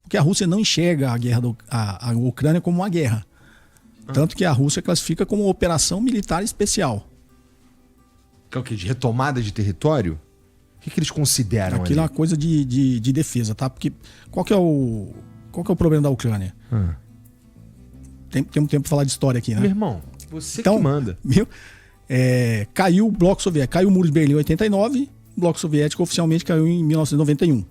Porque a Rússia não enxerga a guerra a Ucrânia como uma guerra. Tanto que a Rússia classifica como uma operação militar especial. Que é o quê? De retomada de território? O que eles consideram Aquilo é ali? uma coisa de defesa, tá? Porque qual que é o problema da Ucrânia? Temos tempo para falar de história aqui, né? Meu irmão, você Então, que manda. Caiu o Bloco Soviético, caiu o Muro de Berlim em 89, o Bloco Soviético oficialmente caiu em 1991.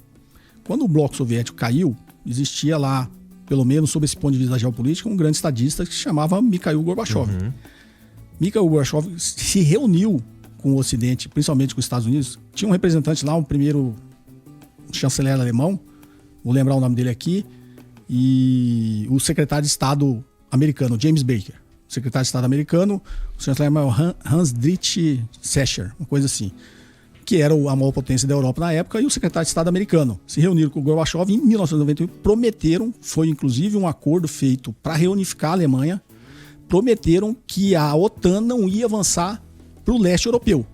Quando o Bloco Soviético caiu, existia lá, pelo menos sob esse ponto de vista geopolítico, um grande estadista que se chamava Mikhail Gorbachev. Mikhail Gorbachev se reuniu com o Ocidente, principalmente com os Estados Unidos. Tinha um representante lá, um primeiro chanceler alemão, vou lembrar o nome dele aqui, e o secretário de Estado americano, James Baker. O secretário de Estado americano, o chanceler Hans-Dietrich Secher, uma coisa assim, que era a maior potência da Europa na época, e o secretário de Estado americano. Se reuniram com o Gorbachev em 1991, prometeram, foi inclusive um acordo feito para reunificar a Alemanha, prometeram que a OTAN não ia avançar para o leste europeu.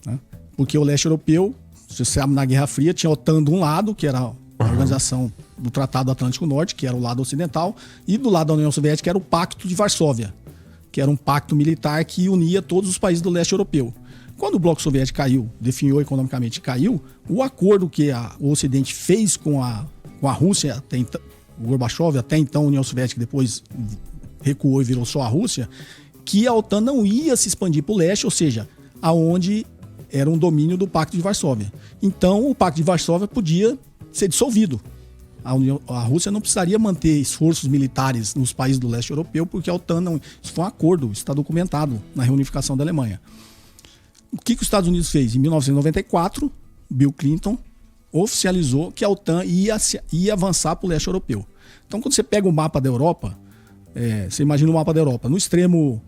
Né? Porque o leste europeu, se você sabe, na Guerra Fria, tinha a OTAN de um lado, que era a organização do Tratado Atlântico Norte, que era o lado ocidental, e do lado da União Soviética era o Pacto de Varsóvia, que era um pacto militar que unia todos os países do leste europeu. Quando o Bloco Soviético caiu, definhou economicamente caiu, o acordo que o Ocidente fez com a Rússia, até então, o Gorbachev, até então a União Soviética, depois recuou e virou só a Rússia, que a OTAN não ia se expandir para o leste, ou seja, aonde era um domínio do Pacto de Varsóvia. Então, o Pacto de Varsóvia podia ser dissolvido. A Rússia não precisaria manter esforços militares nos países do leste europeu, porque a OTAN não... Isso foi um acordo, isso está documentado na reunificação da Alemanha. O que os Estados Unidos fez? Em 1994, Bill Clinton oficializou que a OTAN ia avançar para o leste europeu. Então, quando você pega o mapa da Europa, você imagina o mapa da Europa. No extremo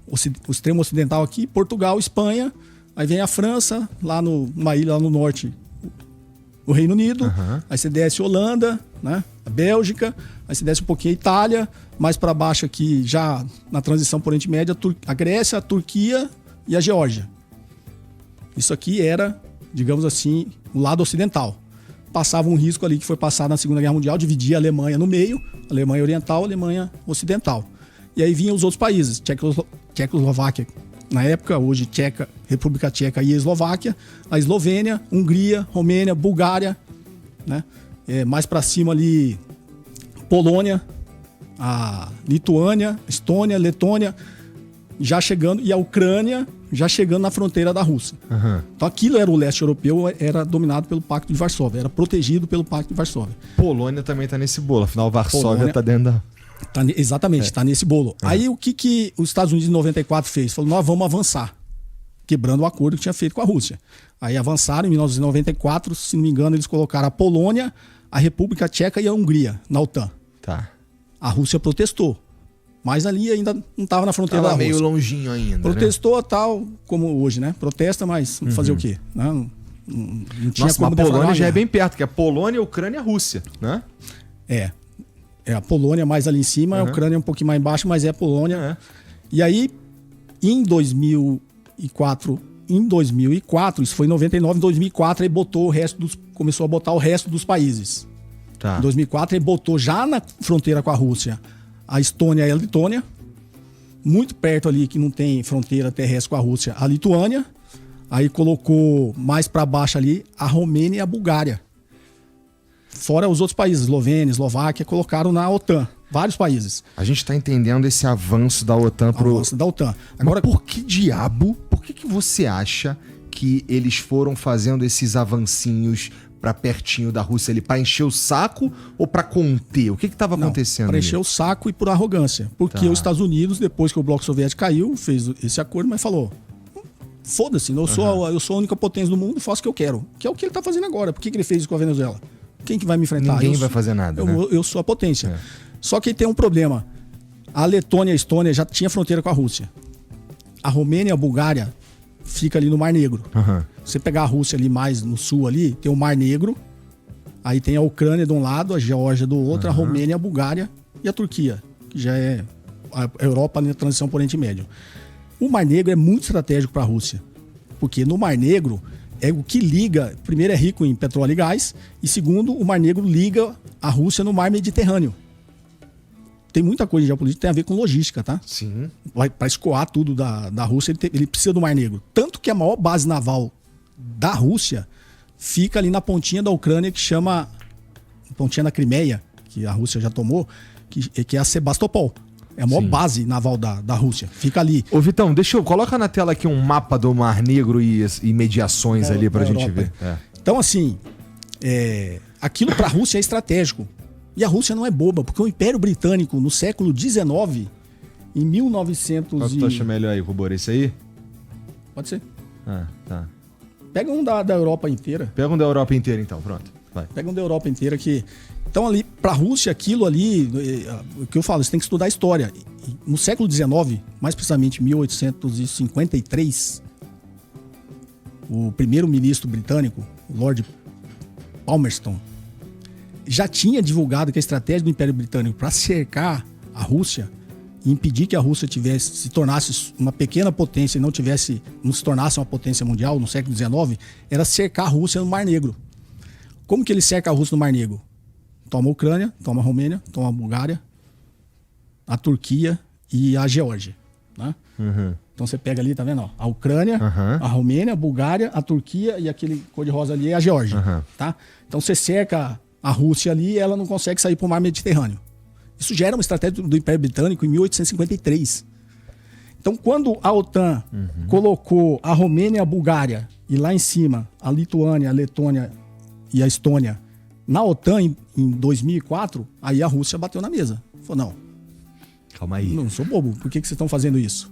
ocidental aqui, Portugal, Espanha, aí vem a França, lá numa ilha lá no norte, o Reino Unido, aí você desce Holanda, né? A Bélgica, aí você desce um pouquinho a Itália, mais para baixo aqui, já na transição por Oriente Médio, a Grécia, a Turquia e a Geórgia. Isso aqui era, digamos assim, o lado ocidental. Passava um risco ali que foi passado na Segunda Guerra Mundial, dividia a Alemanha no meio, Alemanha Oriental, Alemanha Ocidental. E aí vinham os outros países, Tchecoslováquia, na época, hoje República Tcheca e a Eslováquia, a Eslovênia, Hungria, Romênia, Bulgária, né? Mais para cima ali, Polônia, a Lituânia, Estônia, Letônia, já chegando, e a Ucrânia já chegando na fronteira da Rússia. Então aquilo era o leste europeu, era dominado pelo Pacto de Varsóvia, era protegido pelo Pacto de Varsóvia. Polônia também tá nesse bolo, afinal Varsóvia tá dentro da... Exatamente, está nesse bolo. Aí o que os Estados Unidos em 94 fez? Falou, nós vamos avançar, quebrando o acordo que tinha feito com a Rússia. Aí avançaram em 1994, se não me engano, eles colocaram a Polônia, a República Tcheca e a Hungria na OTAN. Tá. A Rússia protestou, mas ali ainda não estava na fronteira da Rússia. Meio longinho ainda, protestou, né? Tal como hoje, né? Protesta, mas fazer o quê? Não tinha. Nossa, como a Polônia já é bem perto, que é a Polônia, a Ucrânia e a Rússia, né? É a Polônia mais ali em cima, a Ucrânia um pouquinho mais embaixo, mas é a Polônia. E aí, em 2004, isso foi em 99, em 2004, aí começou a botar o resto dos países. Tá. Em 2004, ele botou já na fronteira com a Rússia a Estônia e a Letônia, muito perto ali, que não tem fronteira terrestre com a Rússia, a Lituânia, aí colocou mais para baixo ali a Romênia e a Bulgária. Fora os outros países, Eslovênia, Eslováquia, colocaram na OTAN. Vários países. A gente está entendendo esse avanço da OTAN avanço da OTAN. Agora, por que você acha que eles foram fazendo esses avancinhos para pertinho da Rússia ali? Para encher o saco ou para conter? O que estava acontecendo? Para encher o saco e por arrogância. Porque os Estados Unidos, depois que o Bloco Soviético caiu, fez esse acordo, mas falou... Foda-se, eu sou a única potência do mundo, faço o que eu quero. Que é o que ele está fazendo agora. Por que ele fez isso com a Venezuela? Quem que vai me enfrentar? Ninguém vai fazer nada. Eu sou a potência. Só que tem um problema. A Letônia e a Estônia já tinha fronteira com a Rússia. A Romênia e a Bulgária fica ali no Mar Negro. Você pegar a Rússia ali mais no sul ali, tem o Mar Negro, aí tem a Ucrânia de um lado, a Geórgia do outro, a Romênia, a Bulgária e a Turquia, que já é a Europa na transição por Oriente Médio. O Mar Negro é muito estratégico para a Rússia, porque no Mar Negro é o que liga, primeiro é rico em petróleo e gás, e segundo, o Mar Negro liga a Rússia no Mar Mediterrâneo. Tem muita coisa de geopolítica que tem a ver com logística, tá? Sim. Para escoar tudo da Rússia, ele precisa do Mar Negro. Tanto que a maior base naval da Rússia fica ali na pontinha da Ucrânia, que chama pontinha da Crimeia, que a Rússia já tomou, que é a Sebastopol. É a maior base naval da Rússia. Fica ali. Ô, Vitão, coloca na tela aqui um mapa do Mar Negro e mediações ali pra gente ver. Então, assim, aquilo pra Rússia é estratégico. E a Rússia não é boba, porque o Império Britânico, no século XIX, em 1900 Qual que tu acha melhor aí, Rubor? Esse aí? Pode ser. Ah, tá. Pega um da Europa inteira. Pega um da Europa inteira, então. Pronto. Vai. Pega um da Europa inteira que... Então, ali, pra Rússia, aquilo ali... O que eu falo, você tem que estudar a história. No século XIX, mais precisamente 1853, o primeiro-ministro britânico, Lord Palmerston, já tinha divulgado que a estratégia do Império Britânico para cercar a Rússia e impedir que a Rússia se tornasse uma pequena potência e não se tornasse uma potência mundial no século XIX, era cercar a Rússia no Mar Negro. Como que ele cerca a Rússia no Mar Negro? Toma a Ucrânia, toma a Romênia, toma a Bulgária, a Turquia e a Geórgia. Né? Uhum. Então você pega ali, tá vendo? Ó, a Ucrânia, a Romênia, a Bulgária, a Turquia e aquele cor-de-rosa ali é a Geórgia. Tá? Então você cerca a Rússia ali e ela não consegue sair para o mar Mediterrâneo. Isso já era uma estratégia do Império Britânico em 1853. Então, quando a OTAN colocou a Romênia e a Bulgária e lá em cima a Lituânia, a Letônia e a Estônia na OTAN em 2004, aí a Rússia bateu na mesa. Falou, não. Calma aí. Não sou bobo, por que vocês estão fazendo isso?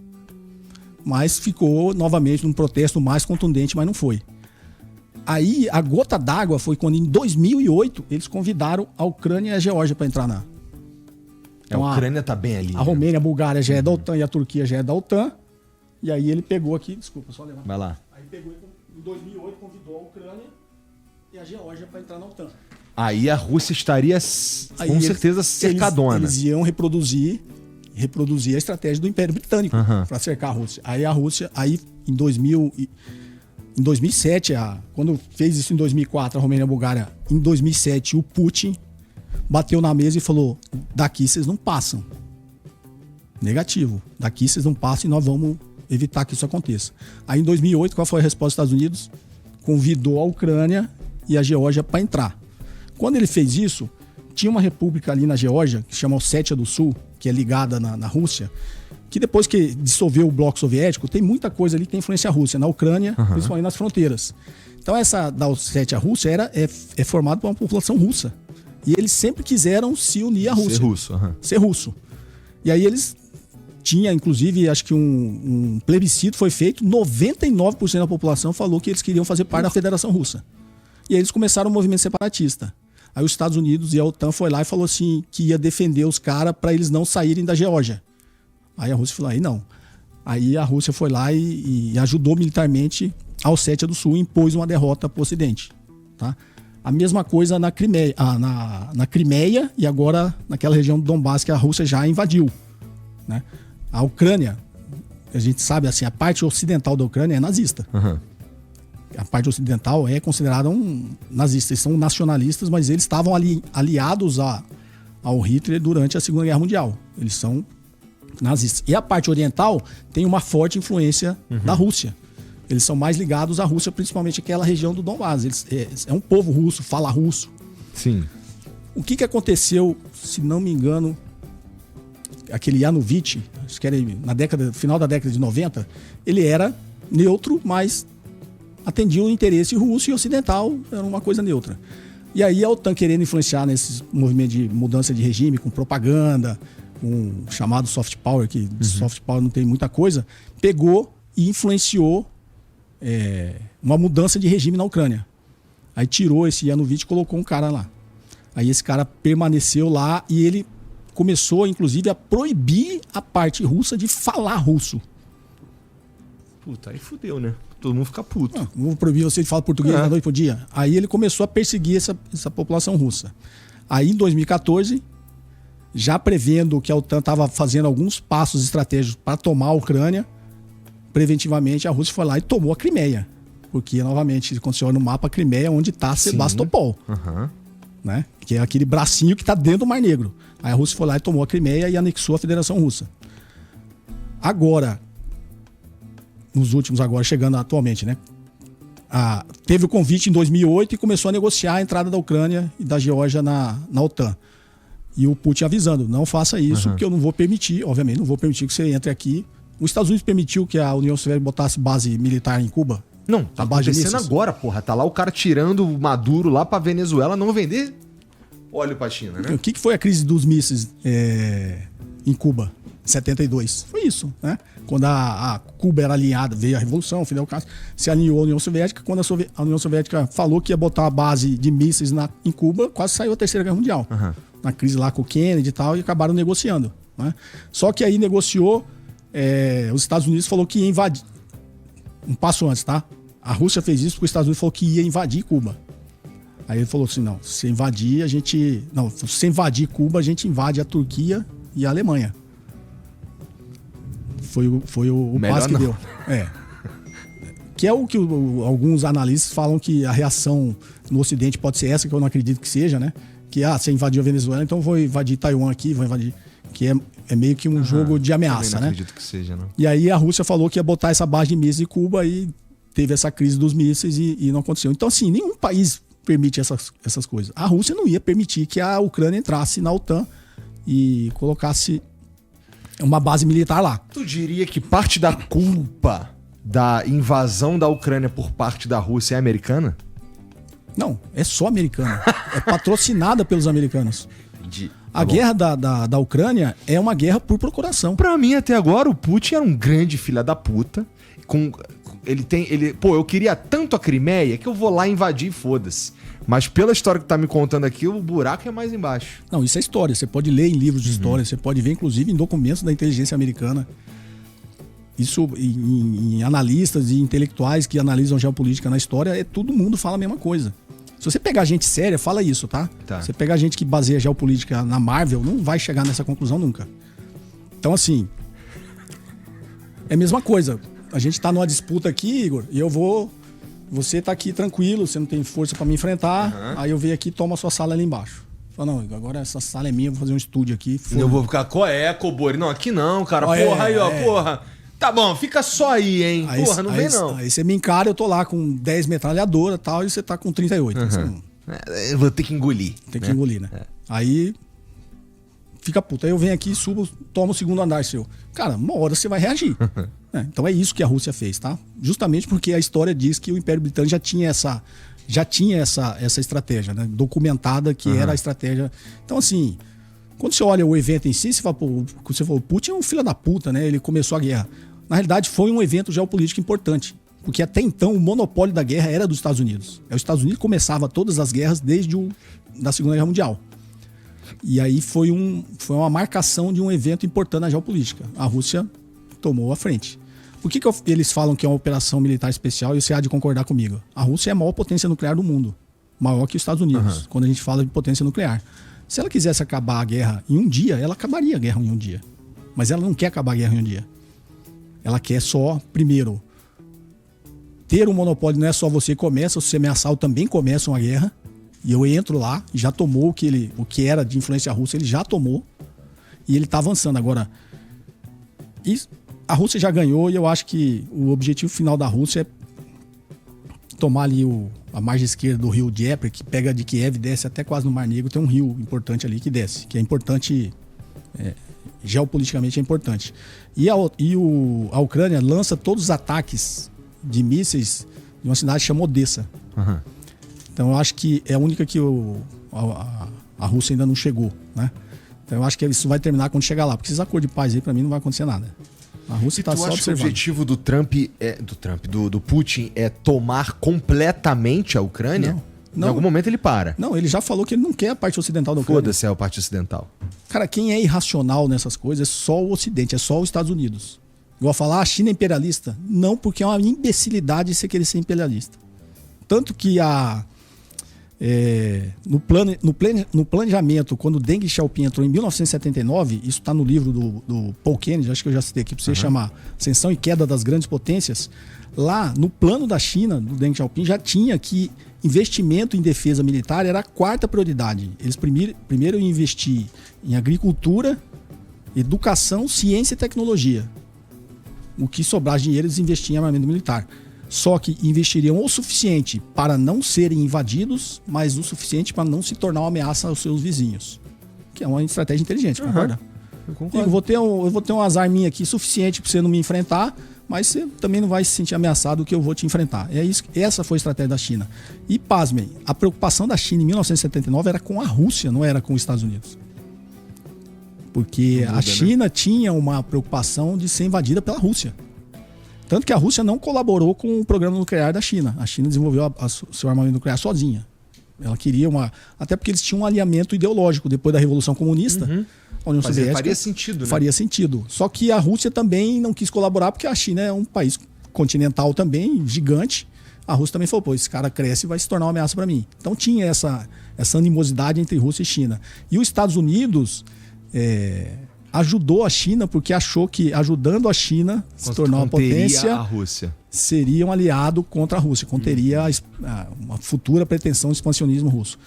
Mas ficou novamente num protesto mais contundente, mas não foi. Aí a gota d'água foi quando em 2008 eles convidaram a Ucrânia e a Geórgia para entrar na... Então, a Ucrânia tá bem ali. A Romênia, a Bulgária já é da OTAN e a Turquia já é da OTAN. E aí ele pegou aqui, desculpa, só levar. Vai lá. Aí pegou em 2008, convidou a Ucrânia e a Geórgia para entrar na OTAN. Aí a Rússia estaria com certeza cercadona. Eles iam reproduzir a estratégia do Império Britânico para cercar a Rússia. Aí a Rússia, em 2007, quando fez isso em 2004, a Romênia e a Bulgária, em 2007, o Putin bateu na mesa e falou, daqui vocês não passam. Negativo. Daqui vocês não passam e nós vamos evitar que isso aconteça. Aí em 2008, qual foi a resposta dos Estados Unidos? Convidou a Ucrânia e a Geórgia para entrar. Quando ele fez isso, tinha uma república ali na Geórgia, que se chama Ossétia do Sul, que é ligada na Rússia, que depois que dissolveu o bloco soviético, tem muita coisa ali que tem influência russa, na Ucrânia, principalmente nas fronteiras. Então essa da Ossétia Rússia é formada por uma população russa. E eles sempre quiseram se unir à Rússia. Ser russo. Ser russo. E aí eles tinham, inclusive, acho que um plebiscito foi feito, 99% da população falou que eles queriam fazer parte da Federação Russa. E aí eles começaram o movimento separatista. Aí os Estados Unidos e a OTAN foi lá e falou assim que ia defender os caras para eles não saírem da Geórgia. Aí a Rússia falou, aí não. Aí a Rússia foi lá e ajudou militarmente a Ossétia do Sul e impôs uma derrota para o Ocidente. Tá? A mesma coisa na Crimeia, na Crimeia e agora naquela região do Donbass que a Rússia já invadiu. Né? A Ucrânia, a gente sabe, assim, a parte ocidental da Ucrânia é nazista. A parte ocidental é considerada nazista. Eles são nacionalistas, mas eles estavam aliados ao Hitler durante a Segunda Guerra Mundial. Eles são nazistas. E a parte oriental tem uma forte influência da Rússia. Eles são mais ligados à Rússia, principalmente aquela região do Donbass. É um povo russo, fala russo. Sim. O que aconteceu, se não me engano, aquele Yanukovych, acho que era final da década de 90, ele era neutro, mas atendia o interesse russo e ocidental, era uma coisa neutra. E aí a OTAN querendo influenciar nesse movimento de mudança de regime, com propaganda, com o chamado soft power, que de soft power não tem muita coisa, pegou e influenciou uma mudança de regime na Ucrânia. Aí tirou esse Yanukovych e colocou um cara lá. Aí esse cara permaneceu lá e ele começou, inclusive, a proibir a parte russa de falar russo. Puta, aí fudeu, né? Todo mundo fica puto. Não vou proibir você de falar português da noite pro dia. Aí ele começou a perseguir essa população russa. Aí em 2014, já prevendo que a OTAN estava fazendo alguns passos estratégicos para tomar a Ucrânia, preventivamente a Rússia foi lá e tomou a Crimeia. Porque, novamente, quando você olha no mapa, a Crimeia é onde está Sebastopol. Né? Que é aquele bracinho que está dentro do Mar Negro. Aí a Rússia foi lá e tomou a Crimeia e anexou a Federação Russa. Agora, nos últimos agora, chegando atualmente, né? Teve o convite em 2008 e começou a negociar a entrada da Ucrânia e da Geórgia na OTAN. E o Putin avisando, não faça isso, porque eu não vou permitir, obviamente, não vou permitir que você entre aqui. Os Estados Unidos permitiu que a União Soviética botasse base militar em Cuba? Não, tá acontecendo agora, porra. Tá lá o cara tirando o Maduro lá pra Venezuela não vender óleo pra China, né? O que foi a crise dos mísseis em Cuba? 72. Foi isso, né? Quando a Cuba era alinhada, veio a Revolução, Fidel Castro se alinhou à União Soviética. Quando a União Soviética falou que ia botar a base de mísseis em Cuba, quase saiu a Terceira Guerra Mundial. Na crise lá com o Kennedy e tal, e acabaram negociando, né? Só que aí negociou, os Estados Unidos falou que ia invadir. Um passo antes, tá? A Rússia fez isso porque os Estados Unidos falou que ia invadir Cuba. Aí ele falou assim, não, se invadir Cuba, a gente invade a Turquia e a Alemanha. Foi o passo que deu. Que é o que alguns analistas falam que a reação no Ocidente pode ser essa, que eu não acredito que seja, né? Que, você invadiu a Venezuela, então vou invadir Taiwan aqui, vou invadir... Que é meio que um jogo de ameaça, né? Não acredito que seja, não. E aí a Rússia falou que ia botar essa base de mísseis em Cuba e teve essa crise dos mísseis e não aconteceu. Então, assim, nenhum país permite essas coisas. A Rússia não ia permitir que a Ucrânia entrasse na OTAN e colocasse uma base militar lá. Tu diria que parte da culpa da invasão da Ucrânia por parte da Rússia é americana? Não, é só americana. É patrocinada pelos americanos. Entendi. A guerra da Ucrânia é uma guerra por procuração. Pra mim, até agora, o Putin era um grande filho da puta. Eu queria tanto a Crimeia que eu vou lá invadir e foda-se. Mas pela história que tá me contando aqui, o buraco é mais embaixo. Não, isso é história. Você pode ler em livros de história, você pode ver, inclusive, em documentos da inteligência americana. Isso, em analistas e intelectuais que analisam geopolítica na história, todo mundo fala a mesma coisa. Se você pegar gente séria, fala isso, tá? Se você pegar gente que baseia geopolítica na Marvel, não vai chegar nessa conclusão nunca. Então, assim, é a mesma coisa. A gente tá numa disputa aqui, Igor, e você tá aqui tranquilo, você não tem força pra me enfrentar, aí eu venho aqui e tomo a sua sala ali embaixo. Fala, não, Igor, agora essa sala é minha, eu vou fazer um estúdio aqui. Eu vou ficar, qual é, Cobori? Não, aqui não, cara, porra, aí, ó, porra. Tá bom, fica só aí, hein? Aí, porra, não vem não. Aí você me encara, eu tô lá com 10 metralhadoras e tal, e você tá com 38. Eu vou ter que engolir. Tem que engolir, né? Aí fica puto. Aí eu venho aqui, subo, tomo o segundo andar seu. Cara, uma hora você vai reagir. Então é isso que a Rússia fez, tá? Justamente porque a história diz que o Império Britânico já tinha essa estratégia, né? Documentada que era a estratégia. Então, assim, quando você olha o evento em si, você fala, o Putin é um filho da puta, né? Ele começou a guerra. Na realidade, foi um evento geopolítico importante. Porque até então o monopólio da guerra era dos Estados Unidos. Os Estados Unidos começava todas as guerras desde da Segunda Guerra Mundial. E aí foi uma marcação de um evento importante na geopolítica. A Rússia tomou a frente. Por que eles falam que é uma operação militar especial e você há de concordar comigo? A Rússia é a maior potência nuclear do mundo. Maior que os Estados Unidos, quando a gente fala de potência nuclear. Se ela quisesse acabar a guerra em um dia, ela acabaria a guerra em um dia. Mas ela não quer acabar a guerra em um dia. Ela quer só, primeiro, ter um monopólio. Não é só você começa, se você ameaçar, eu também começo uma guerra. E eu entro lá, já tomou o que era de influência russa, ele já tomou. E ele está avançando. Agora, a Rússia já ganhou e eu acho que o objetivo final da Rússia é tomar ali a margem esquerda do rio Dnieper, que pega de Kiev e desce até quase no Mar Negro. Tem um rio importante ali que desce, que é importante... geopoliticamente é importante. E a Ucrânia lança todos os ataques de mísseis de uma cidade chamada Odessa. Então eu acho que é a única que a Rússia ainda não chegou, né? Então eu acho que isso vai terminar quando chegar lá. Porque esses acordos de paz aí, pra mim, não vai acontecer nada. A Rússia está só observando. Que o objetivo do Putin é tomar completamente a Ucrânia? Não. Em algum momento ele para. Não, ele já falou que ele não quer a parte ocidental da Ucrânia. Foda-se a parte ocidental. Cara, quem é irracional nessas coisas é só o Ocidente, é só os Estados Unidos. Igual falar, a China é imperialista. Não, porque é uma imbecilidade você querer ser imperialista. Tanto que no planejamento, quando o Deng Xiaoping entrou em 1979, isso está no livro do Paul Kennedy, acho que eu já citei aqui para você, chamar Ascensão e Queda das Grandes Potências. Lá, no plano da China, do Deng Xiaoping, já tinha que investimento em defesa militar era a quarta prioridade. Eles primeiro iam investir em agricultura, educação, ciência e tecnologia. O que sobrar dinheiro, eles investiam em armamento militar. Só que investiriam o suficiente para não serem invadidos, mas o suficiente para não se tornar uma ameaça aos seus vizinhos. Que é uma estratégia inteligente, concorda? Eu concordo. Eu vou ter umas arminhas aqui suficiente para você não me enfrentar, mas você também não vai se sentir ameaçado que eu vou te enfrentar. Essa foi a estratégia da China. E pasmem, a preocupação da China em 1979 era com a Rússia, não era com os Estados Unidos. Porque a China tinha uma preocupação de ser invadida pela Rússia. Tanto que a Rússia não colaborou com o programa nuclear da China. A China desenvolveu seu armamento nuclear sozinha. Ela queria até porque eles tinham um alinhamento ideológico depois da Revolução Comunista. A União Soviética faria sentido, né? Faria sentido. Só que a Rússia também não quis colaborar porque a China é um país continental também, gigante. A Rússia também falou, esse cara cresce e vai se tornar uma ameaça para mim. Então tinha essa animosidade entre Rússia e China. E os Estados Unidos ajudou a China porque achou que ajudando a China a se tornar uma potência, a Rússia seria um aliado contra a Rússia, conteria uma futura pretensão de expansionismo russo.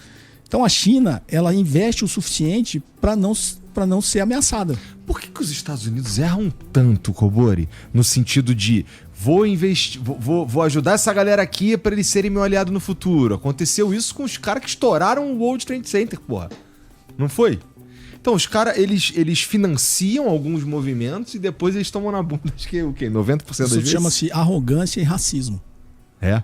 Então a China, ela investe o suficiente para não ser ameaçada. Por que os Estados Unidos erram tanto, Cobori? No sentido de vou investir, vou ajudar essa galera aqui para eles serem meu aliado no futuro. Aconteceu isso com os caras que estouraram o World Trade Center, porra. Não foi? Então, os caras, eles financiam alguns movimentos e depois eles tomam na bunda, acho que o quê? 90% das vezes? Isso chama-se arrogância e racismo. É?